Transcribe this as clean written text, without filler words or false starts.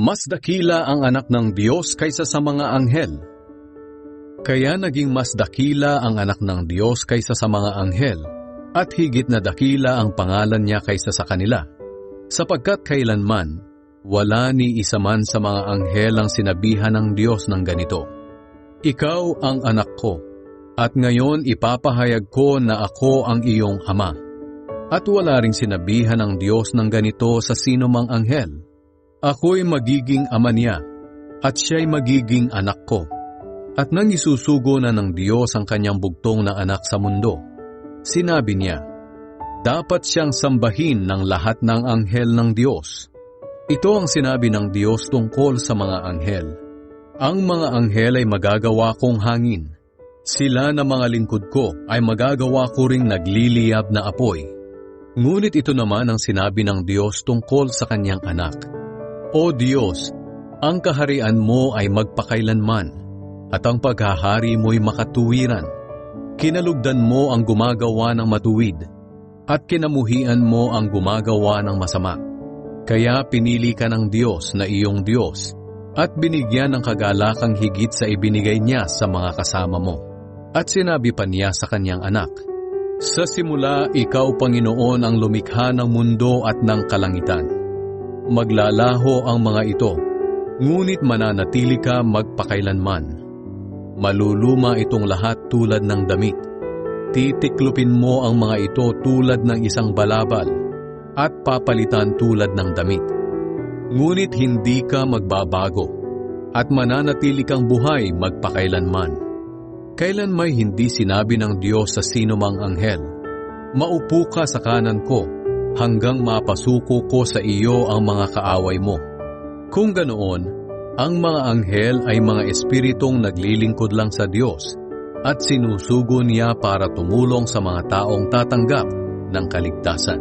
Mas dakila ang anak ng Diyos kaysa sa mga anghel. Kaya naging mas dakila ang anak ng Diyos kaysa sa mga anghel, at higit na dakila ang pangalan niya kaysa sa kanila. Sapagkat kailanman, wala ni isa man sa mga anghel ang sinabihan ng Diyos ng ganito, "Ikaw ang anak ko, at ngayon ipapahayag ko na ako ang iyong ama." At wala ring sinabihan ng Diyos ng ganito sa sino mang anghel, "Ako'y magiging ama niya, at siya'y magiging anak ko." At nang isusugo na ng Diyos ang kanyang bugtong na anak sa mundo, sinabi niya, dapat siyang sambahin ng lahat ng anghel ng Diyos. Ito ang sinabi ng Diyos tungkol sa mga anghel. Ang mga anghel ay magagawa kong hangin. Sila na mga lingkod ko ay magagawa ko ring nagliliyab na apoy. Ngunit ito naman ang sinabi ng Diyos tungkol sa kanyang anak. O Diyos, ang kaharian mo ay magpakailanman, at ang paghahari mo'y makatuwiran. Kinalugdan mo ang gumagawa ng matuwid, at kinamuhian mo ang gumagawa ng masama. Kaya pinili ka ng Diyos na iyong Diyos, at binigyan ng kagalakang higit sa ibinigay niya sa mga kasama mo. At sinabi pa niya sa kanyang anak, sa simula, ikaw, Panginoon, ang lumikha ng mundo at ng kalangitan. Maglalaho ang mga ito, ngunit mananatili ka magpakailanman. Maluluma itong lahat tulad ng damit. Titiklupin mo ang mga ito tulad ng isang balabal, at papalitan tulad ng damit. Ngunit hindi ka magbabago, at mananatili kang buhay magpakailanman. Kailan may hindi sinabi ng Diyos sa sino mang anghel, maupo ka sa kanan ko, hanggang mapasuko ko sa iyo ang mga kaaway mo. Kung ganoon, ang mga anghel ay mga espiritong naglilingkod lang sa Diyos at sinusugo niya para tumulong sa mga taong tatanggap ng kaligtasan.